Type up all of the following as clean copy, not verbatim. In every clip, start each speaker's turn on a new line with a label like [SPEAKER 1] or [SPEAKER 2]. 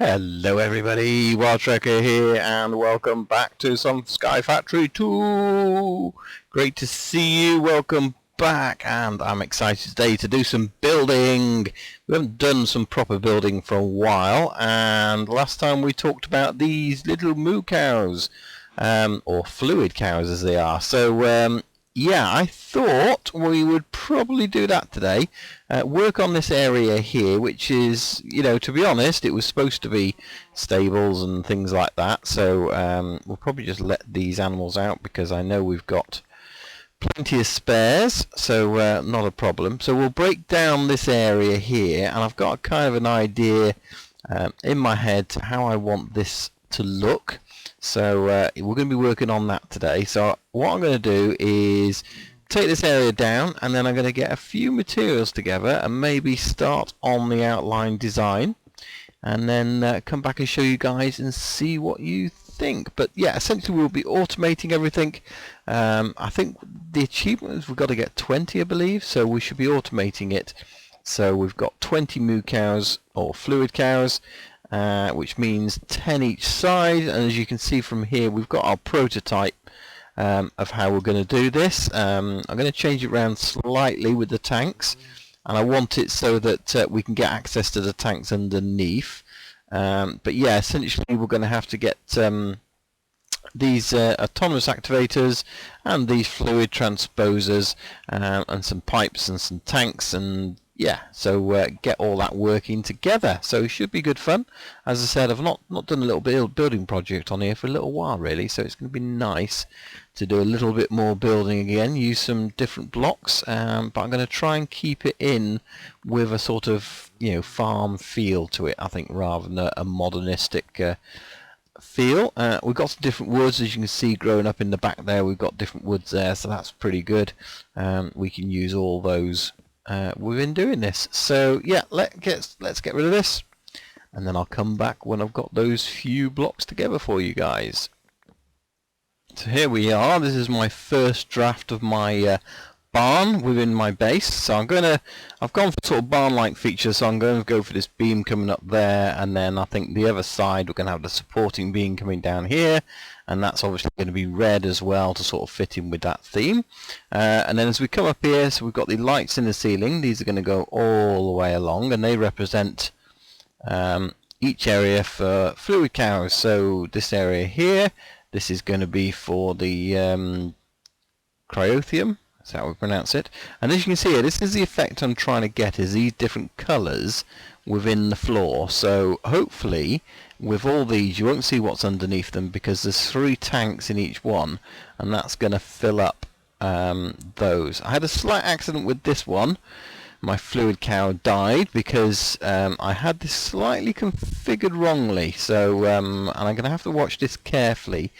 [SPEAKER 1] Hello everybody, Wild Trekker here and welcome back to some Sky Factory 2. Great to see you, welcome back, and I'm excited today to do some building. We haven't done some proper building for a while, and last time we talked about these little moo cows, or fluid cows as they are. So yeah, I thought we would probably do that today. Work on this area here, which is, you know, to be honest, it was supposed to be stables and things like that. So we'll probably just let these animals out because I know we've got plenty of spares. So not a problem. So we'll break down this area here, and I've got kind of an idea in my head to how I want this to look. So we're going to be working on that today. So what I'm going to do is take this area down, and then I'm going to get a few materials together and maybe start on the outline design, and then come back and show you guys and see what you think. But yeah, essentially we'll be automating everything. I think the achievement is we've got to get 20, I believe, so we should be automating it. So we've got 20 moo cows or fluid cows, which means 10 each side, and as you can see from here we've got our prototype of how we're going to do this. I'm going to change it around slightly with the tanks, and I want it so that we can get access to the tanks underneath. But yeah, essentially we're going to have to get these autonomous activators and these fluid transposers and some pipes and some tanks, and yeah, so get all that working together. So it should be good fun. As I said, I've not done a little building project on here for a little while really, so it's going to be nice to do a little bit more building again, use some different blocks, but I'm going to try and keep it in with a sort of, you know, farm feel to it, I think, rather than a modernistic feel. We've got some different woods, as you can see growing up in the back there. We've got different woods there, so that's pretty good. We can use all those within doing this. So yeah, let's get rid of this, and then I'll come back when I've got those few blocks together for you guys. So here we are. This is my first draft of my barn within my base. So I've gone for sort of barn-like features, so I'm going to go for this beam coming up there, and then I think the other side we're going to have the supporting beam coming down here, and that's obviously going to be red as well to sort of fit in with that theme. And then as we come up here, so we've got the lights in the ceiling. These are going to go all the way along, and they represent each area for fluid cows. So this area here, this is going to be for the cryotheum. That's how we pronounce it. And as you can see here, this is the effect I'm trying to get, is these different colours within the floor. So hopefully with all these you won't see what's underneath them, because there's 3 tanks in each one, and that's going to fill up those. I had a slight accident with this one. My fluid cow died because I had this slightly configured wrongly. So and I'm going to have to watch this carefully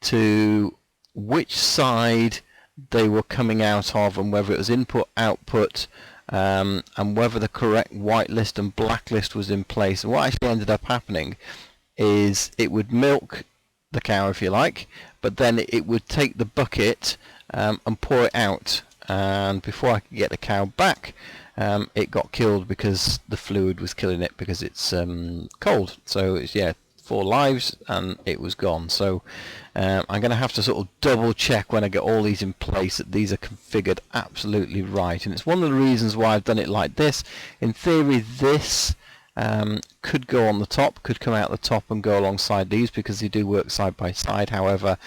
[SPEAKER 1] to which side they were coming out of, and whether it was input output, and whether the correct whitelist and blacklist was in place. And what actually ended up happening is it would milk the cow, if you like, but then it would take the bucket and pour it out, and before I could get the cow back, it got killed because the fluid was killing it, because it's cold. So it's, yeah, 4 lives and it was gone. So I'm going to have to sort of double check when I get all these in place that these are configured absolutely right, and it's one of the reasons why I've done it like this. In theory this could go on the top, could come out the top and go alongside these, because they do work side by side. However,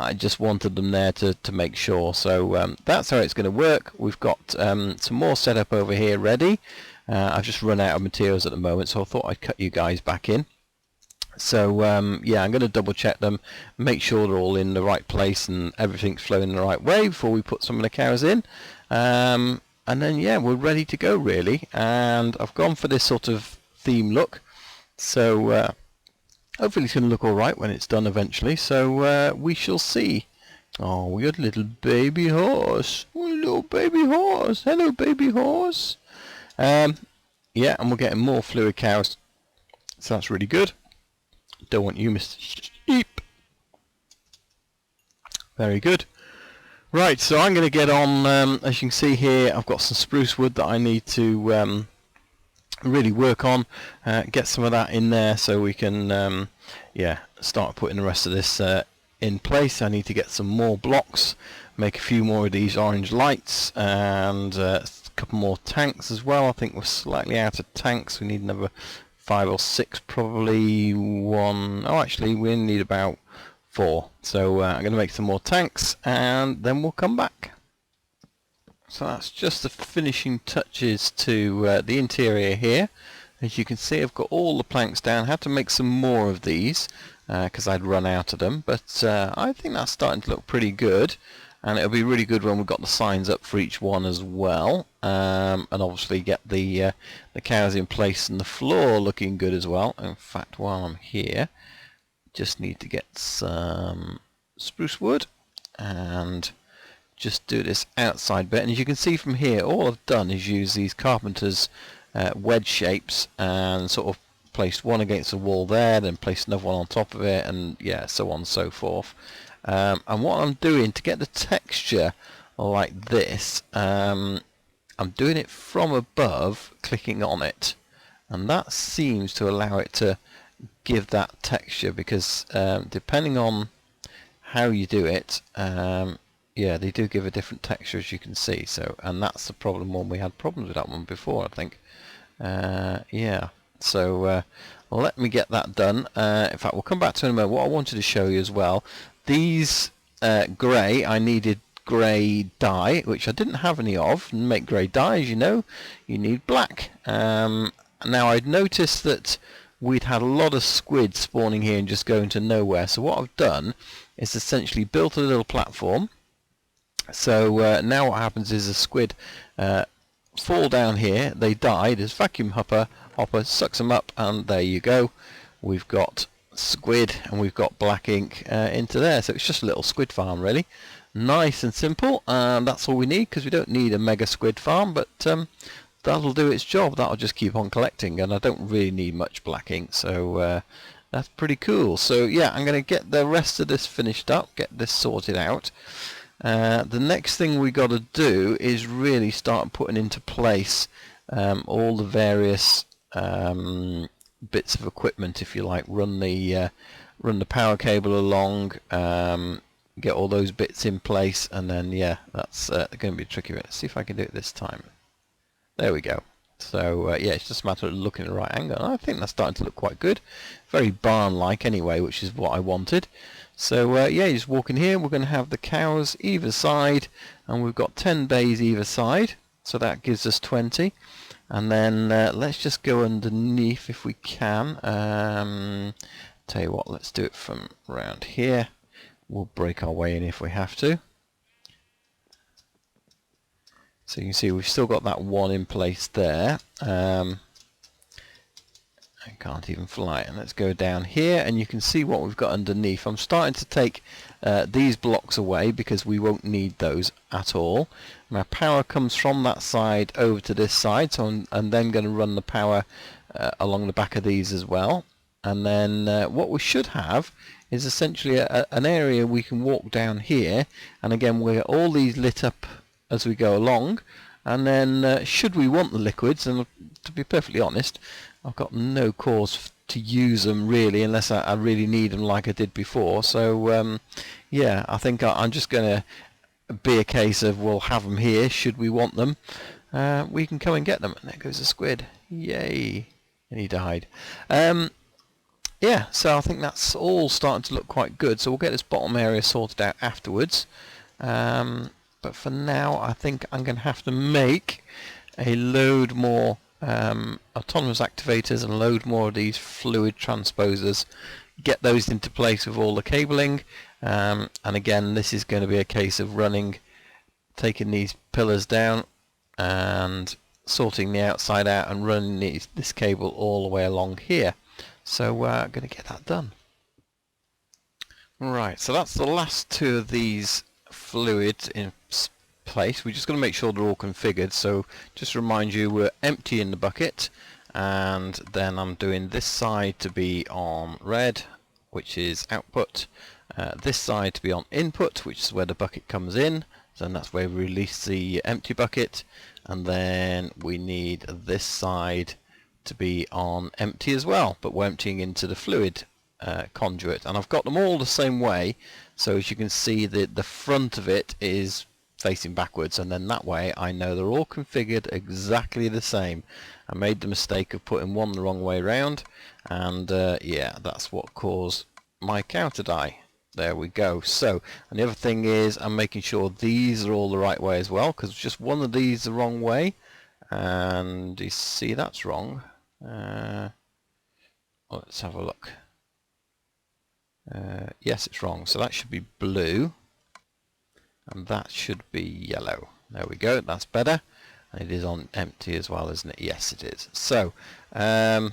[SPEAKER 1] I just wanted them there to make sure. So that's how it's going to work. We've got some more setup over here ready. I've just run out of materials at the moment, so I thought I'd cut you guys back in. So yeah, I'm going to double check them, make sure they're all in the right place and everything's flowing the right way before we put some of the cows in. And then yeah, we're ready to go really. And I've gone for this sort of theme look. So hopefully it's going to look alright when it's done eventually. So we shall see. Oh, we got a little baby horse. Oh, little baby horse. Hello, baby horse. Yeah, and we're getting more fluid cows. So that's really good. Don't want you, Mr. Sheep. Very good. Right, so I'm going to get on, as you can see here, I've got some spruce wood that I need to really work on, get some of that in there so we can yeah, start putting the rest of this in place. I need to get some more blocks, make a few more of these orange lights, and a couple more tanks as well. I think we're slightly out of tanks. We need another 5 or 6 probably. Actually we only need about 4, so I'm going to make some more tanks and then we'll come back. So that's just the finishing touches to the interior here. As you can see, I've got all the planks down. Had to make some more of these because I'd run out of them, but I think that's starting to look pretty good, and it'll be really good when we've got the signs up for each one as well, and obviously get the cows in place and the floor looking good as well. In fact, while I'm here, just need to get some spruce wood and just do this outside bit. And as you can see from here, all I've done is use these carpenter's wedge shapes and sort of placed one against the wall there, then placed another one on top of it, and yeah, so on and so forth. And what I'm doing to get the texture like this, I'm doing it from above, clicking on it, and that seems to allow it to give that texture, because depending on how you do it, yeah, they do give a different texture, as you can see. So, and that's the problem one. We had problems with that one before, I think. Yeah, so let me get that done. In fact, we'll come back to it in a moment. What I wanted to show you as well, these grey, I needed grey dye, which I didn't have any of. And make grey dye, as you know, you need black. Now, I'd noticed that we'd had a lot of squid spawning here and just going to nowhere. So what I've done is essentially built a little platform. So now what happens is the squid fall down here, they die, this vacuum hopper sucks them up, and there you go. We've got squid and we've got black ink into there. So it's just a little squid farm, really. Nice and simple, and that's all we need, because we don't need a mega squid farm, but that'll do its job. That'll just keep on collecting, and I don't really need much black ink, so that's pretty cool. So yeah, I'm going to get the rest of this finished up, get this sorted out. The next thing we got to do is really start putting into place all the various bits of equipment, if you like. Run the power cable along, get all those bits in place, and then yeah, that's going to be a tricky bit. Let's see if I can do it this time. There we go. So yeah, it's just a matter of looking at the right angle. I think that's starting to look quite good. Very barn-like anyway, which is what I wanted. So yeah, you just walk in here. We're going to have the cows either side, and we've got 10 bays either side, so that gives us 20. And then let's just go underneath if we can. Tell you what, let's do it from around here. We'll break our way in if we have to. So you can see we've still got that one in place there. I can't even fly it. And let's go down here, and you can see what we've got underneath. I'm starting to take these blocks away because we won't need those at all. My power comes from that side over to this side, so I'm then going to run the power along the back of these as well. And then what we should have is essentially an area we can walk down here, and again we'll get all these lit up as we go along. And then should we want the liquids, and to be perfectly honest, I've got no cause to use them really, unless I really need them like I did before. So yeah, I think I'm just going to be a case of we'll have them here. Should we want them, we can come and get them. And there goes the squid. Yay! And he died. Yeah, so I think that's all starting to look quite good. So we'll get this bottom area sorted out afterwards. But for now, I think I'm going to have to make a load more autonomous activators and load more of these fluid transposers, get those into place with all the cabling, and again this is going to be a case of taking these pillars down and sorting the outside out and running this cable all the way along here. So I'm going to get that done. Right, so that's the last two of these fluids in place. We're just going to make sure they're all configured. So just to remind you, we're emptying the bucket, and then I'm doing this side to be on red, which is output, this side to be on input, which is where the bucket comes in, so that's where we release the empty bucket, and then we need this side to be on empty as well, but we're emptying into the fluid conduit, and I've got them all the same way. So as you can see, the front of it is facing backwards, and then that way I know they're all configured exactly the same. I made the mistake of putting one the wrong way around, and yeah, that's what caused my cow to die. There we go. So, and the other thing is I'm making sure these are all the right way as well, because just one of these the wrong way, and you see that's wrong. Let's have a look. Yes, it's wrong, so that should be blue and that should be yellow. There we go, that's better. And it is on empty as well, isn't it? Yes, it is. So so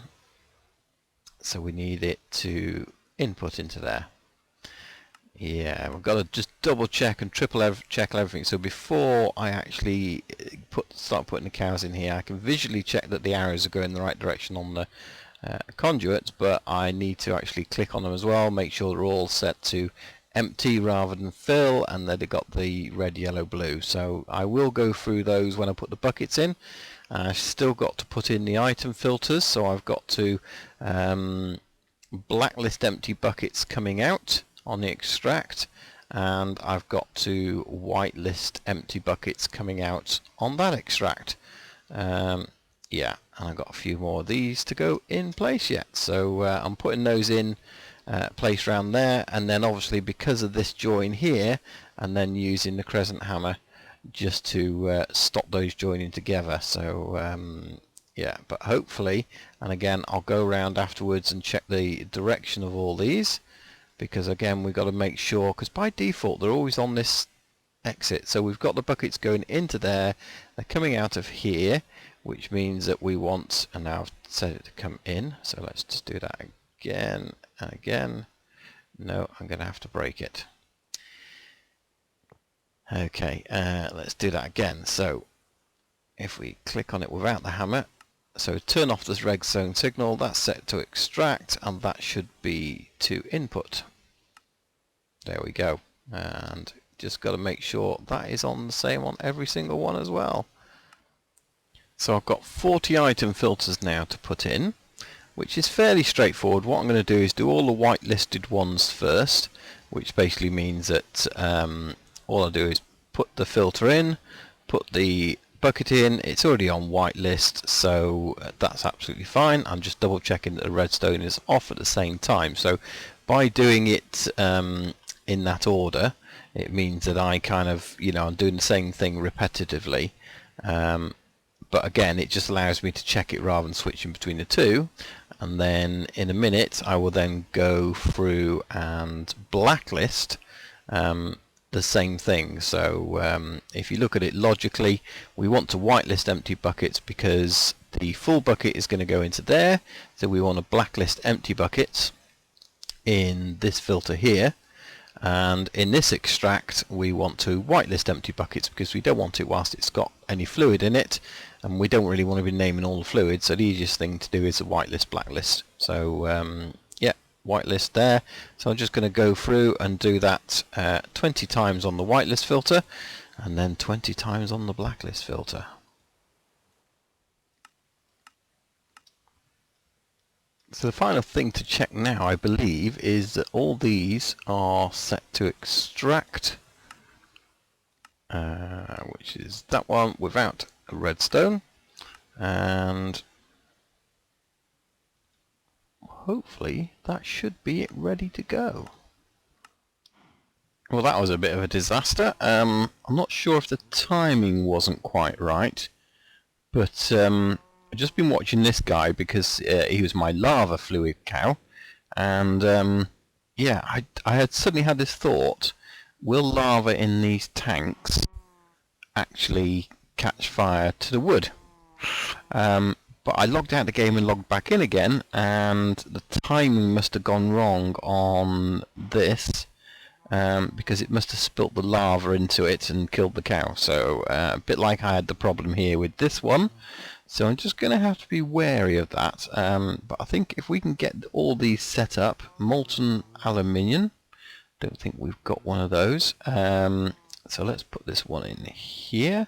[SPEAKER 1] we need it to input into there. Yeah, we've got to just double check and triple check everything. So before I actually start putting the cows in here, I can visually check that the arrows are going in the right direction on the conduits, but I need to actually click on them as well, make sure they're all set to empty rather than fill, and that they've got the red, yellow, blue. So I will go through those when I put the buckets in. I've still got to put in the item filters, so I've got to blacklist empty buckets coming out on the extract, and I've got to whitelist empty buckets coming out on that extract. Yeah, and I've got a few more of these to go in place yet, so I'm putting those in place around there, and then obviously because of this join here, and then using the crescent hammer just to stop those joining together. So yeah, but hopefully, and again I'll go around afterwards and check the direction of all these, because again we've got to make sure, because by default they're always on this exit. So we've got the buckets going into there, they're coming out of here, which means that we want, and now I've set it to come in, so let's just do that again and again. No, I'm going to have to break it. Okay, let's do that again. So if we click on it without the hammer, so turn off this red zone signal, that's set to extract, and that should be to input. There we go, and just got to make sure that is on the same on every single one as well. So I've got 40 item filters now to put in, which is fairly straightforward. What I'm going to do is do all the whitelisted ones first, which basically means that all I do is put the filter in, put the bucket in. It's already on whitelist, so that's absolutely fine. I'm just double checking that the redstone is off at the same time. So by doing it in that order, it means that I kind of, you know, I'm doing the same thing repetitively. But again, it just allows me to check it rather than switching between the two. And then in a minute I will then go through and blacklist the same thing. So if you look at it logically, we want to whitelist empty buckets because the full bucket is going to go into there, so we want to blacklist empty buckets in this filter here, and in this extract we want to whitelist empty buckets because we don't want it whilst it's got any fluid in it, and we don't really want to be naming all the fluid, so the easiest thing to do is a whitelist blacklist. So yeah, whitelist there. So I'm just going to go through and do that 20 times on the whitelist filter and then 20 times on the blacklist filter. So the final thing to check now, I believe, is that all these are set to extract, which is that one without a redstone, and hopefully that should be it ready to go. Well, that was a bit of a disaster. I'm not sure if the timing wasn't quite right, but I've just been watching this guy because he was my lava fluid cow, and yeah, I had suddenly had this thought: will lava in these tanks actually catch fire to the wood? But I logged out the game and logged back in again, and the timing must have gone wrong on this, because it must have spilt the lava into it and killed the cow. So a bit like I had the problem here with this one. So I'm just going to have to be wary of that. But I think if we can get all these set up, molten aluminium, don't think we've got one of those. So let's put this one in here.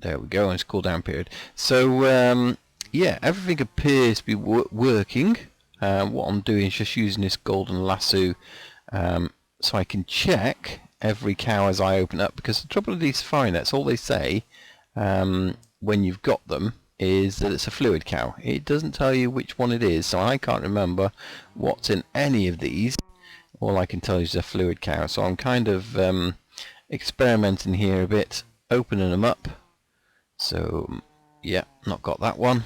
[SPEAKER 1] There we go, and it's cooldown period. So yeah, everything appears to be working. What I'm doing is just using this golden lasso so I can check every cow as I open up, because the trouble with these safari nets, all they say when you've got them is that it's a fluid cow. It doesn't tell you which one it is, so I can't remember what's in any of these. All I can tell you is a fluid cow, so I'm kind of experimenting here a bit, opening them up. So yeah, not got that one,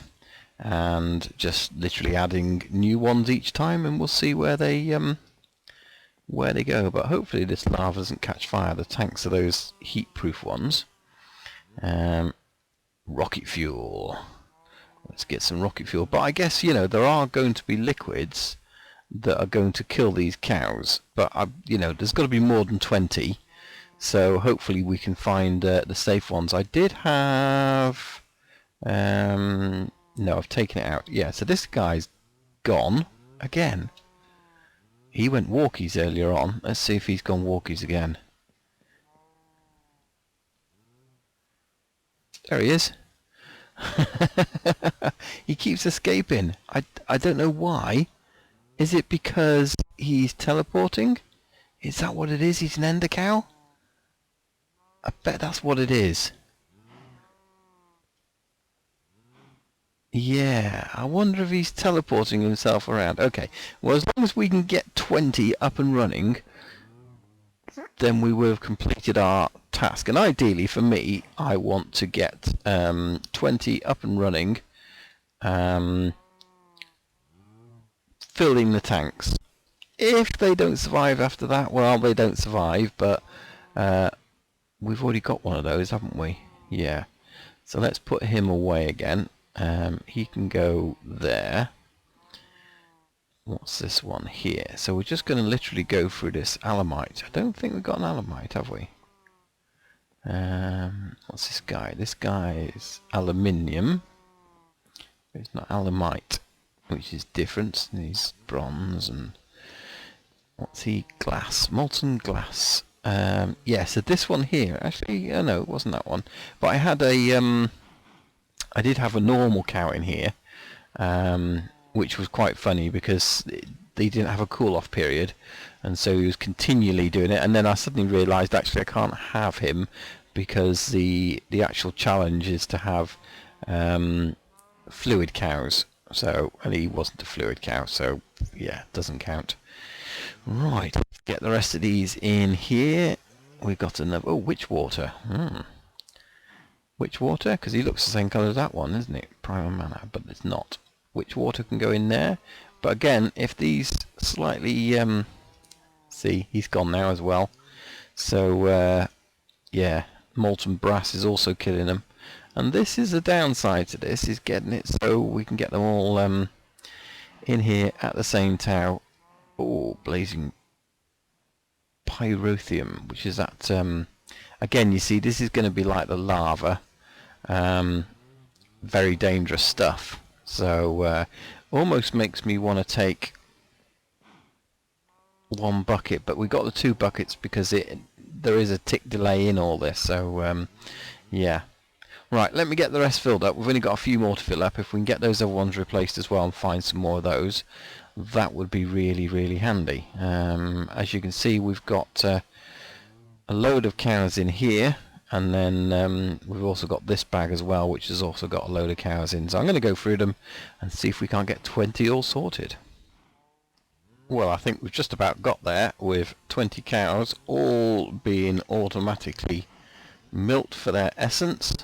[SPEAKER 1] and just literally adding new ones each time, and we'll see where they go. But hopefully this lava doesn't catch fire. The tanks are those heat-proof ones. Rocket fuel. Let's get some rocket fuel. But I guess, you know, there are going to be liquids that are going to kill these cows. But you know, there's got to be more than 20. So hopefully we can find the safe ones. I did have... no, I've taken it out. Yeah, so this guy's gone again. He went walkies earlier on. Let's see if he's gone walkies again. There he is. He keeps escaping. I don't know why. Is it because he's teleporting? Is that what it is? He's an ender cow? I bet that's what it is. Yeah, I wonder if he's teleporting himself around. Okay, well, as long as we can get 20 up and running, then we will have completed our task. And ideally, for me, I want to get 20 up and running, filling the tanks. If they don't survive after that, well, they don't survive, but we've already got one of those, haven't we? Yeah. So let's put him away again. He can go there. What's this one here? So we're just going to literally go through this alamite. I don't think we've got an alamite, have we? What's this guy? This guy is aluminium. It's not alamite, which is different. He's bronze, and what's he? Glass, molten glass. Yeah. So this one here, actually, no, it wasn't that one. But I had a, I did have a normal cow in here. Which was quite funny because they didn't have a cool-off period, and so he was continually doing it. And then I suddenly realised actually I can't have him because the actual challenge is to have fluid cows. So, and he wasn't a fluid cow, so yeah, doesn't count. Right, let's get the rest of these in here. We've got another. Oh, witch water. Witch water, because he looks the same colour as that one, isn't it? Primal mana, but it's not. Which water can go in there, but again, if these slightly see, he's gone now as well, so yeah, molten brass is also killing them. And this is the downside to this, is getting it so we can get them all in here at the same time. Oh, blazing pyrotheum, which is that again, you see, this is going to be like the lava, very dangerous stuff. So almost makes me want to take one bucket, but we got the 2 buckets because there is a tick delay in all this. So yeah, right, let me get the rest filled up. We've only got a few more to fill up. If we can get those other ones replaced as well and find some more of those, that would be really, really handy. As you can see, we've got a load of cows in here. And then we've also got this bag as well, which has also got a load of cows in. So I'm going to go through them and see if we can't get 20 all sorted. Well, I think we've just about got there with 20 cows all being automatically milked for their essence.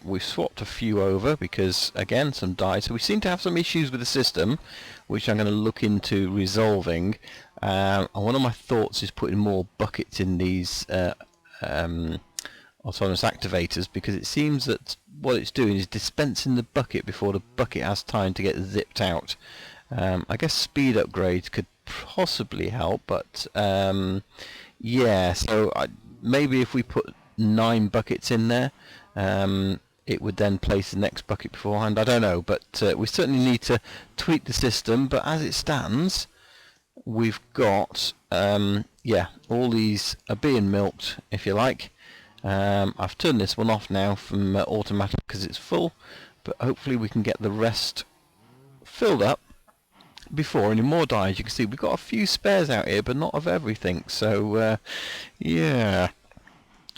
[SPEAKER 1] We've swapped a few over because, again, some died. So we seem to have some issues with the system, which I'm going to look into resolving. And one of my thoughts is putting more buckets in these autonomous activators, because it seems that what it's doing is dispensing the bucket before the bucket has time to get zipped out. I guess speed upgrades could possibly help, but yeah, so maybe if we put 9 buckets in there, it would then place the next bucket beforehand. I don't know, but we certainly need to tweak the system. But as it stands, we've got yeah, all these are being milked, if you like. I've turned this one off now from automatic because it's full, but hopefully we can get the rest filled up before any more die. As you can see, we've got a few spares out here, but not of everything, so yeah,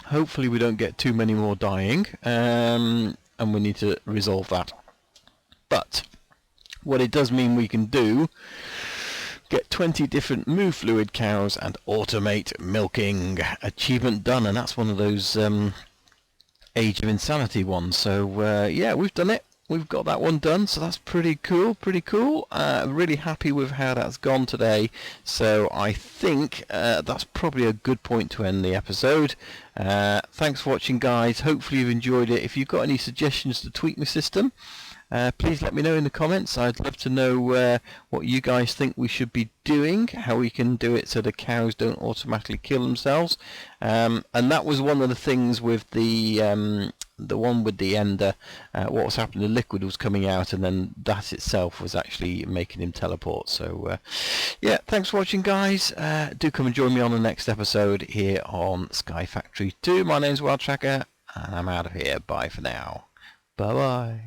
[SPEAKER 1] hopefully we don't get too many more dying, and we need to resolve that. But what it does mean we can do, get 20 different move fluid cows and automate milking. Achievement done, and that's one of those Age of Insanity ones. So yeah, we've done it. We've got that one done, so that's pretty cool, really happy with how that's gone today. So I think that's probably a good point to end the episode. Thanks for watching, guys. Hopefully you've enjoyed it. If you've got any suggestions to tweak my system, please let me know in the comments. I'd love to know what you guys think we should be doing, how we can do it so the cows don't automatically kill themselves. And that was one of the things with the one with the ender. What was happening, the liquid was coming out, and then that itself was actually making him teleport. So yeah, thanks for watching, guys. Do come and join me on the next episode here on Sky Factory 2. My name's Wild Tracker, and I'm out of here. Bye for now. Bye bye.